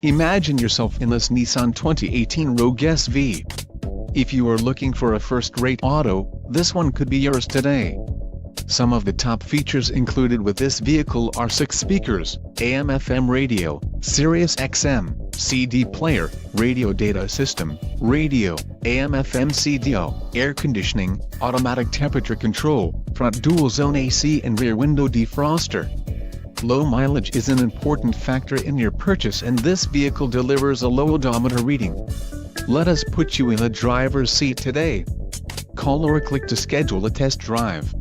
Imagine yourself in this Nissan 2018 Rogue SV. If you are looking for a first-rate auto, this one could be yours today. Some of the top features included with this vehicle are 6 speakers, AM/FM radio, Sirius XM, CD player, radio data system, radio, AM/FM CDO, air conditioning, automatic temperature control, front dual-zone AC and rear window defroster. Low mileage is an important factor in your purchase, and this vehicle delivers a low odometer reading. Let us put you in the driver's seat today. Call or click to schedule a test drive.